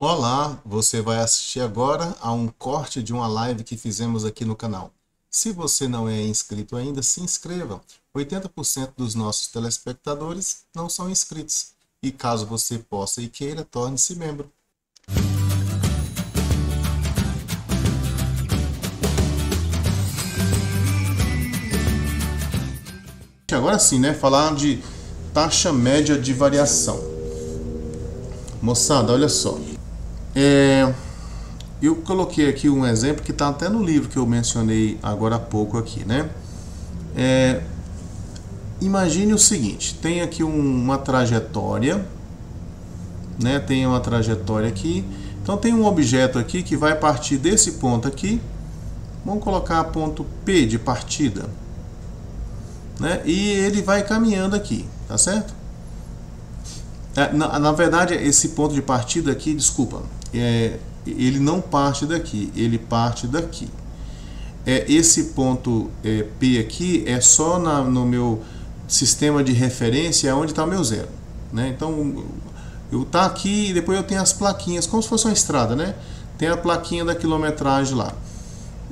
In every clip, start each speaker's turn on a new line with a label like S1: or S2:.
S1: Olá, você vai assistir agora a um corte de uma live que fizemos aqui no canal. Se você não é inscrito ainda, se inscreva. 80% dos nossos telespectadores não são inscritos. E caso você possa e queira, torne-se membro. Agora sim, né? Falar de taxa média de variação. Moçada, olha só. Eu coloquei aqui um exemplo que está até no livro que eu mencionei agora há pouco aqui, né? Imagine o seguinte, tem aqui uma trajetória, né? Tem uma trajetória aqui. Então tem um objeto aqui que vai partir desse ponto aqui. Vamos colocar ponto P de partida, né? E ele vai caminhando aqui, tá certo? Na verdade, esse ponto de partida aqui, desculpa, ele não parte daqui, ele parte daqui. Esse ponto P aqui é só no meu sistema de referência, é onde está o meu zero, né? Então, eu tá aqui e depois eu tenho as plaquinhas, como se fosse uma estrada, né? Tem a plaquinha da quilometragem lá.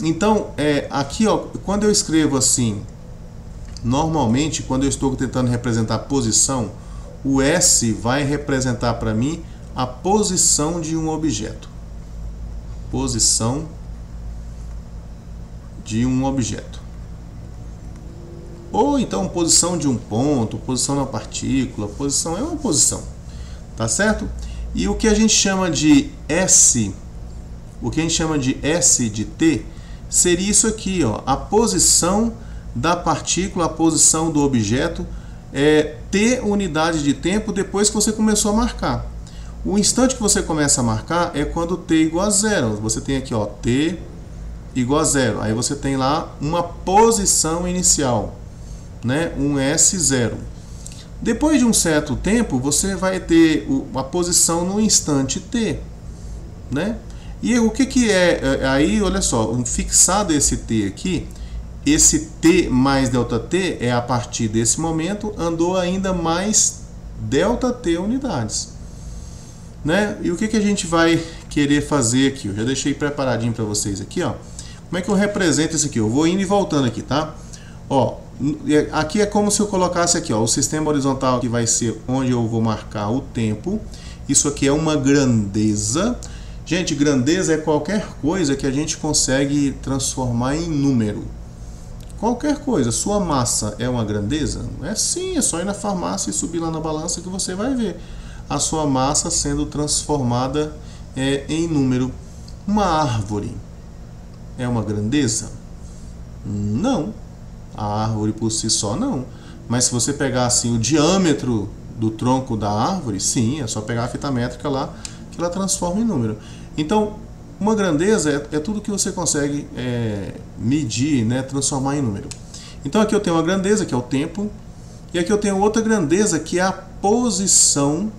S1: Então, aqui, ó, quando eu escrevo assim, normalmente, quando eu estou tentando representar posição, o S vai representar para mim a posição de um objeto. Posição de um objeto. Ou então posição de um ponto, posição da partícula, posição é uma posição. Tá certo? E o que a gente chama de S, S de T, seria isso aqui, ó, a posição da partícula, a posição do objeto, T unidade de tempo depois que você começou a marcar. O instante que você começa a marcar é quando T igual a zero. Você tem aqui, ó, T igual a zero. Aí você tem lá uma posição inicial, né? Um S0. Depois de um certo tempo, você vai ter a posição no instante T, né? E o que é? Aí, olha só, fixado esse T aqui, esse T mais ΔT é a partir desse momento, andou ainda mais ΔT unidades, né? E o que a gente vai querer fazer aqui? Eu já deixei preparadinho para vocês aqui, ó. Como é que eu represento isso aqui? Eu vou indo e voltando aqui, tá? Ó, aqui é como se eu colocasse aqui, ó, o sistema horizontal que vai ser onde eu vou marcar o tempo. Isso aqui é uma grandeza. Gente, grandeza é qualquer coisa que a gente consegue transformar em número. Qualquer coisa. Sua massa é uma grandeza? Sim, é só ir na farmácia e subir lá na balança que você vai ver a sua massa sendo transformada em número. Uma árvore é uma grandeza? Não. A árvore por si só não. Mas se você pegar assim o diâmetro do tronco da árvore, sim, é só pegar a fita métrica lá que ela transforma em número. Então, uma grandeza é tudo que você consegue medir, né, transformar em número. Então aqui eu tenho uma grandeza, que é o tempo, e aqui eu tenho outra grandeza, que é a posição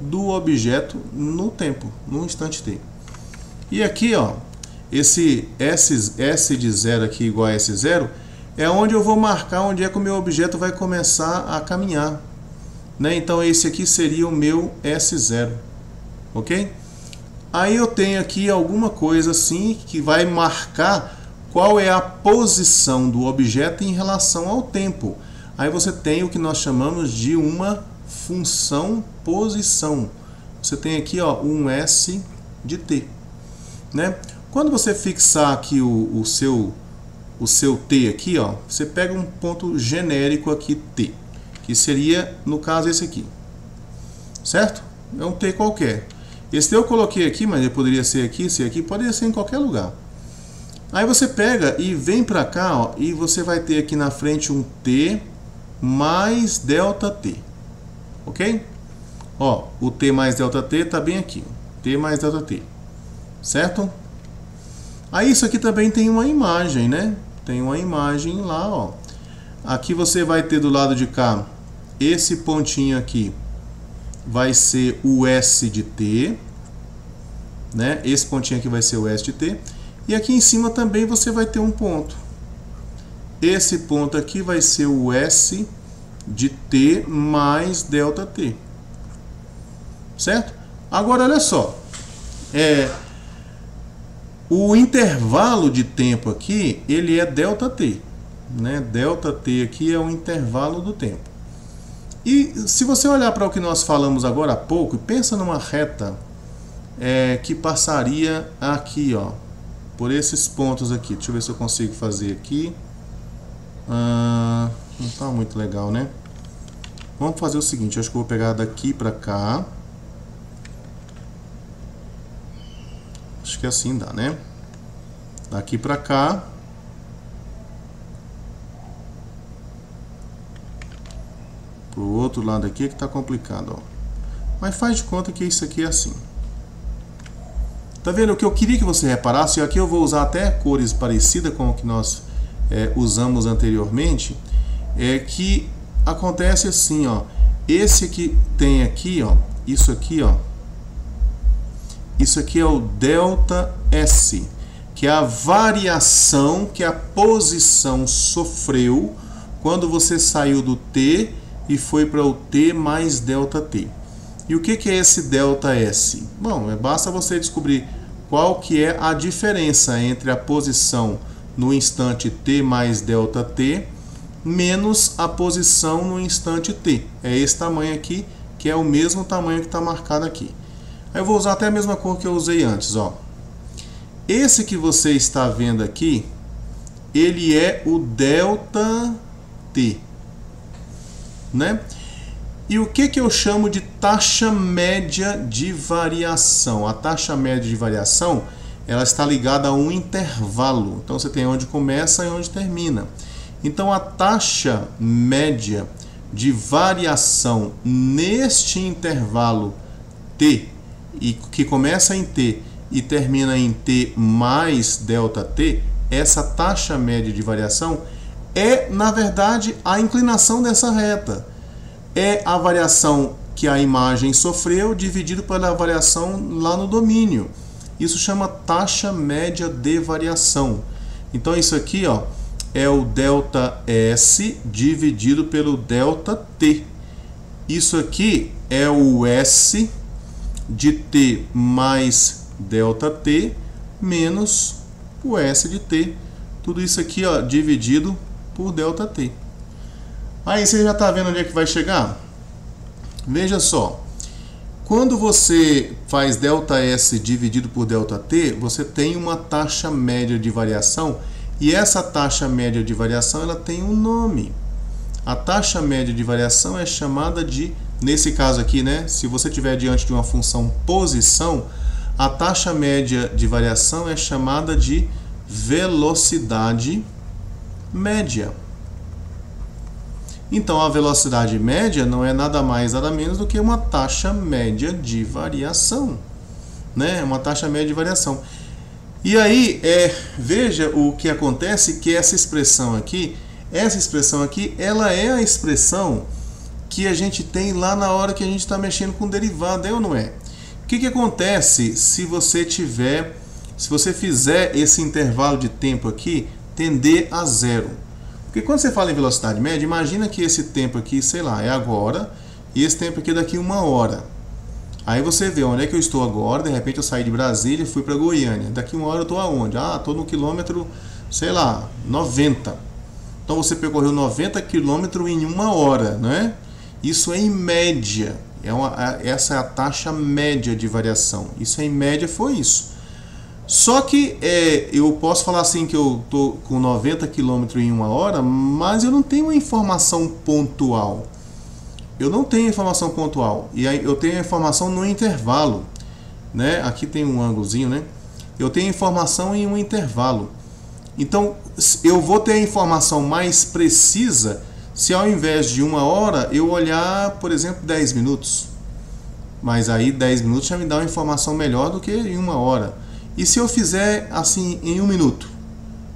S1: do objeto no tempo, no instante T. E aqui, ó, esse S de 0 aqui igual a S0, é onde eu vou marcar onde é que o meu objeto vai começar a caminhar, né? Então esse aqui seria o meu S0, ok? Aí eu tenho aqui alguma coisa assim que vai marcar qual é a posição do objeto em relação ao tempo. Aí você tem o que nós chamamos de uma função posição. Você tem aqui, ó, um S de T, né? Quando você fixar aqui o seu T aqui, ó, você pega um ponto genérico aqui T, que seria, no caso, esse aqui, certo? É um T qualquer. Esse T eu coloquei aqui, mas ele poderia ser aqui, poderia ser em qualquer lugar. Aí você pega e vem para cá, ó, e você vai ter aqui na frente um T mais ΔT, ok? Ó, o T mais ΔT está bem aqui, T mais ΔT, certo? Aí isso aqui também tem uma imagem, né? Tem uma imagem lá, ó. Aqui você vai ter do lado de cá, esse pontinho aqui vai ser o S de T, né? Esse pontinho aqui vai ser o S de T. E aqui em cima também você vai ter um ponto. Esse ponto aqui vai ser o S de T mais ΔT. Certo? Agora olha só. O intervalo de tempo aqui, ele é ΔT, né? ΔT aqui é o intervalo do tempo. E se você olhar para o que nós falamos agora há pouco, pensa numa reta que passaria aqui, ó, por esses pontos aqui. Deixa eu ver se eu consigo fazer aqui. Não está muito legal, né? Vamos fazer o seguinte, acho que eu vou pegar daqui para cá. Acho que assim dá, né? Daqui para cá. Pro outro lado aqui é que tá complicado, ó. Mas faz de conta que isso aqui é assim. Tá vendo? O que eu queria que você reparasse, e aqui eu vou usar até cores parecidas com o que nós usamos anteriormente, é que acontece assim, ó. Esse que tem aqui, ó, isso aqui, ó. Isso aqui é o ΔS, que é a variação que a posição sofreu quando você saiu do T e foi para o T mais ΔT. E o que é esse ΔS? Bom, basta você descobrir qual que é a diferença entre a posição no instante T mais ΔT menos a posição no instante T. É esse tamanho aqui, que é o mesmo tamanho que está marcado aqui. Aí eu vou usar até a mesma cor que eu usei antes, ó. Esse que você está vendo aqui, ele é o ΔT, né? E o que eu chamo de taxa média de variação? A taxa média de variação, ela está ligada a um intervalo. Então você tem onde começa e onde termina. Então a taxa média de variação neste intervalo T, e que começa em T e termina em T mais ΔT, essa taxa média de variação é, na verdade, a inclinação dessa reta. É a variação que a imagem sofreu dividido pela variação lá no domínio. Isso chama taxa média de variação. Então isso aqui, ó, é o ΔS dividido pelo ΔT. Isso aqui é o S de T mais ΔT menos o S de T. Tudo isso aqui, ó, dividido por ΔT. Aí você já está vendo onde é que vai chegar? Veja só. Quando você faz ΔS dividido por ΔT, você tem uma taxa média de variação. E essa taxa média de variação, ela tem um nome. A taxa média de variação é chamada de, nesse caso aqui, né, se você estiver diante de uma função posição, a taxa média de variação é chamada de velocidade média. Então a velocidade média não é nada mais, nada menos do que uma taxa média de variação, né? Uma taxa média de variação. E aí, veja o que acontece, que essa expressão aqui, ela é a expressão que a gente tem lá na hora que a gente está mexendo com derivada, é ou não é? O que acontece se você fizer esse intervalo de tempo aqui tender a zero? Porque quando você fala em velocidade média, imagina que esse tempo aqui, sei lá, é agora, e esse tempo aqui é daqui 1 hora. Aí você vê onde é que eu estou agora, de repente eu saí de Brasília e fui para Goiânia. Daqui 1 hora eu estou aonde? Ah, estou no quilômetro, sei lá, 90. Então você percorreu 90 quilômetros em 1 hora, né? Isso é em média. Essa é a taxa média de variação. Isso em média foi isso. Só que eu posso falar assim que eu estou com 90 km em 1 hora, mas eu não tenho uma informação pontual. Eu não tenho informação pontual. E aí eu tenho a informação no intervalo, né? Aqui tem um ângulozinho, né? Eu tenho informação em um intervalo. Então eu vou ter a informação mais precisa se ao invés de 1 hora eu olhar, por exemplo, 10 minutos. Mas aí 10 minutos já me dá uma informação melhor do que em 1 hora. E se eu fizer assim em 1 minuto?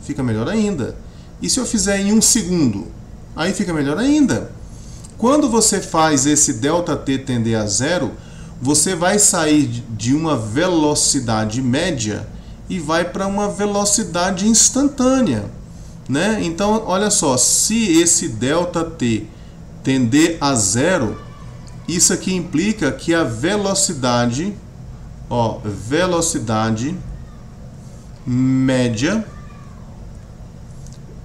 S1: Fica melhor ainda. E se eu fizer em 1 segundo? Aí fica melhor ainda. Quando você faz esse ΔT tender a zero, você vai sair de uma velocidade média e vai para uma velocidade instantânea, né? Então, olha só, se esse ΔT tender a zero, isso aqui implica que a velocidade, Ó, velocidade média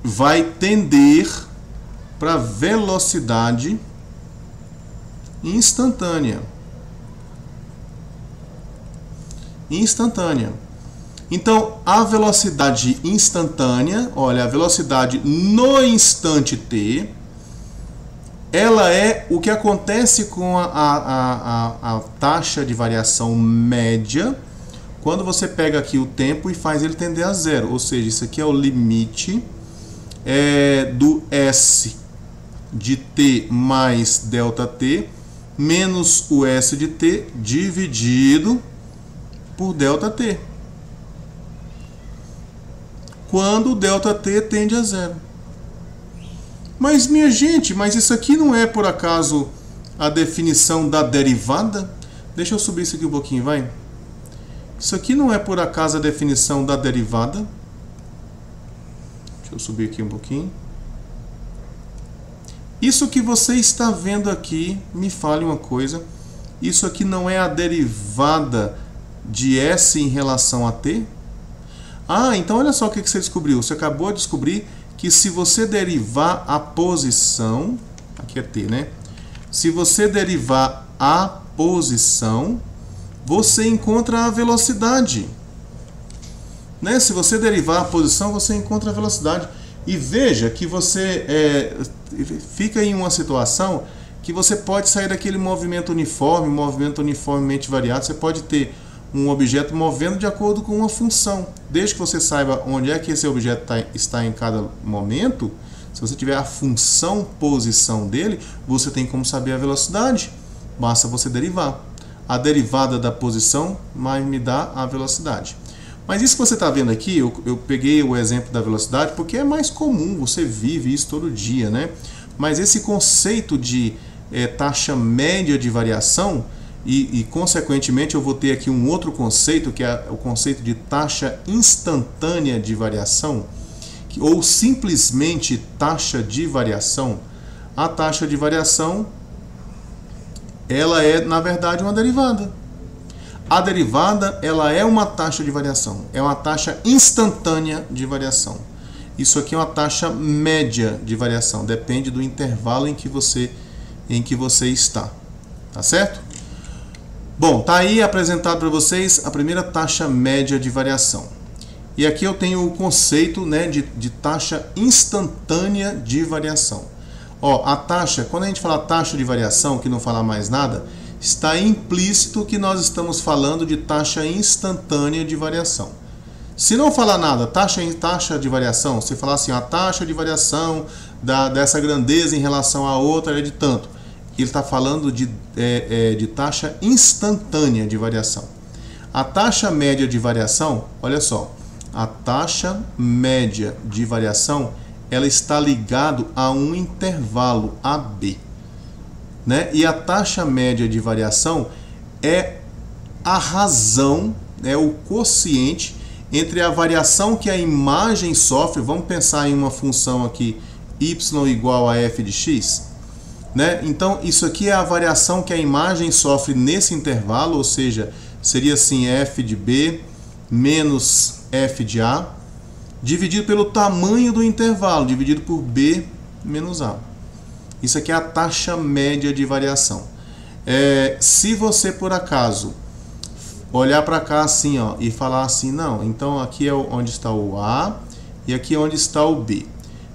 S1: vai tender para velocidade instantânea. Então, a velocidade instantânea, olha, a velocidade no instante t, ela é o que acontece com a taxa de variação média quando você pega aqui o tempo e faz ele tender a zero. Ou seja, isso aqui é o limite do S de t mais ΔT menos o S de t dividido por ΔT. Quando o ΔT tende a zero. Mas, minha gente, mas isso aqui não é por acaso a definição da derivada? Deixa eu subir isso aqui um pouquinho, vai. Isso aqui não é por acaso a definição da derivada? Deixa eu subir aqui um pouquinho. Isso que você está vendo aqui, me fale uma coisa. Isso aqui não é a derivada de S em relação a t? Ah, então olha só o que você descobriu. Você acabou de descobrir que se você derivar a posição, aqui é t, né? Se você derivar a posição, você encontra a velocidade. Né? Se você derivar a posição, você encontra a velocidade. E veja que você fica em uma situação que você pode sair daquele movimento uniformemente variado. Você pode ter um objeto movendo de acordo com uma função. Desde que você saiba onde é que esse objeto está em cada momento, se você tiver a função posição dele, você tem como saber a velocidade. Basta você derivar. A derivada da posição me dá a velocidade. Mas isso que você está vendo aqui, eu peguei o exemplo da velocidade porque é mais comum, você vive isso todo dia, né? Mas esse conceito de taxa média de variação, e consequentemente eu vou ter aqui um outro conceito, que é o conceito de taxa instantânea de variação, ou simplesmente taxa de variação. A taxa de variação, ela é, na verdade, uma derivada. A derivada, ela é uma taxa de variação, é uma taxa instantânea de variação. Isso aqui é uma taxa média de variação, depende do intervalo em que você está, tá certo? Bom, tá aí apresentado para vocês a primeira taxa média de variação. E aqui eu tenho o conceito, né, de taxa instantânea de variação. Ó, a taxa, quando a gente fala taxa de variação, que não fala mais nada, está implícito que nós estamos falando de taxa instantânea de variação. Se não falar nada, taxa de variação, se falar assim, a taxa de variação dessa grandeza em relação à outra é de tanto. Ele está falando de taxa instantânea de variação. A taxa média de variação, olha só, a taxa média de variação, ela está ligada a um intervalo AB. Né? E a taxa média de variação é a razão, o quociente entre a variação que a imagem sofre. Vamos pensar em uma função aqui, y igual a f de x. Né? Então, isso aqui é a variação que a imagem sofre nesse intervalo, ou seja, seria assim, f de b menos f de a, dividido pelo tamanho do intervalo, dividido por b menos a. Isso aqui é a taxa média de variação. Se você, por acaso, olhar para cá assim, ó, e falar assim, não, então aqui é onde está o A e aqui é onde está o B.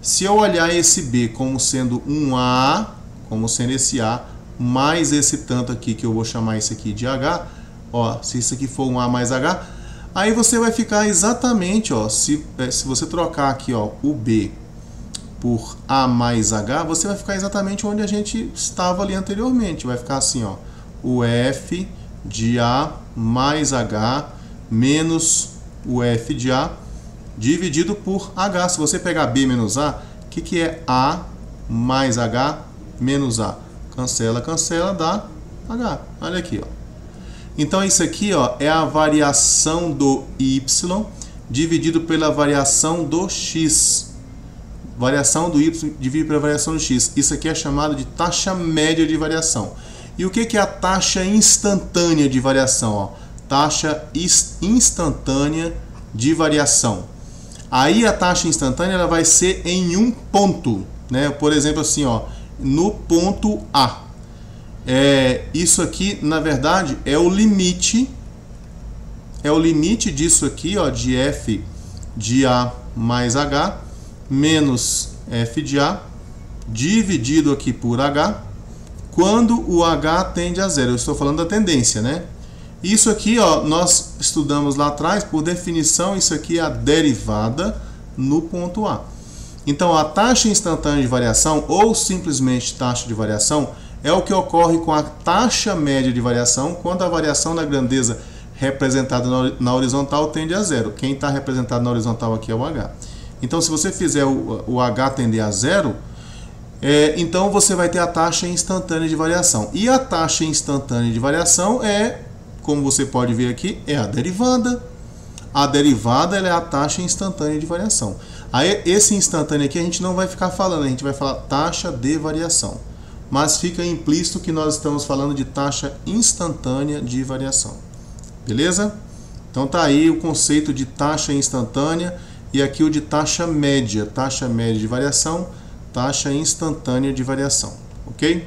S1: Se eu olhar esse B como sendo um A, como sendo esse A, mais esse tanto aqui, que eu vou chamar isso aqui de H, ó, se isso aqui for um A mais H, aí você vai ficar exatamente, ó, se você trocar aqui, ó, o B por A mais H, você vai ficar exatamente onde a gente estava ali anteriormente. Vai ficar assim, ó, o F de A mais H menos o F de A dividido por H. Se você pegar B menos A, o que é A mais H menos A? Cancela, cancela, dá H. Olha aqui, ó. Então isso aqui, ó, é a variação do Y dividido pela variação do X. Variação do Y dividido pela variação do X. Isso aqui é chamado de taxa média de variação. E o que é a taxa instantânea de variação? Ó? taxa instantânea de variação. Aí a taxa instantânea ela vai ser em um ponto, né? Por exemplo, assim, ó, no ponto A. Isso aqui, na verdade, é o limite disso aqui, ó, de f de A mais H menos f de A dividido aqui por H, quando o H tende a zero. Eu estou falando da tendência, né? Isso aqui, ó, nós estudamos lá atrás, por definição, isso aqui é a derivada no ponto A. Então, a taxa instantânea de variação, ou simplesmente taxa de variação, é o que ocorre com a taxa média de variação, quando a variação da grandeza representada na horizontal tende a zero. Quem está representado na horizontal aqui é o H. Então, se você fizer o H tender a zero, então você vai ter a taxa instantânea de variação. E a taxa instantânea de variação como você pode ver aqui, é a derivada. A derivada ela é a taxa instantânea de variação. Aí, esse instantâneo aqui a gente não vai ficar falando, a gente vai falar taxa de variação. Mas fica implícito que nós estamos falando de taxa instantânea de variação. Beleza? Então tá aí o conceito de taxa instantânea e aqui o de taxa média de variação, taxa instantânea de variação. Ok?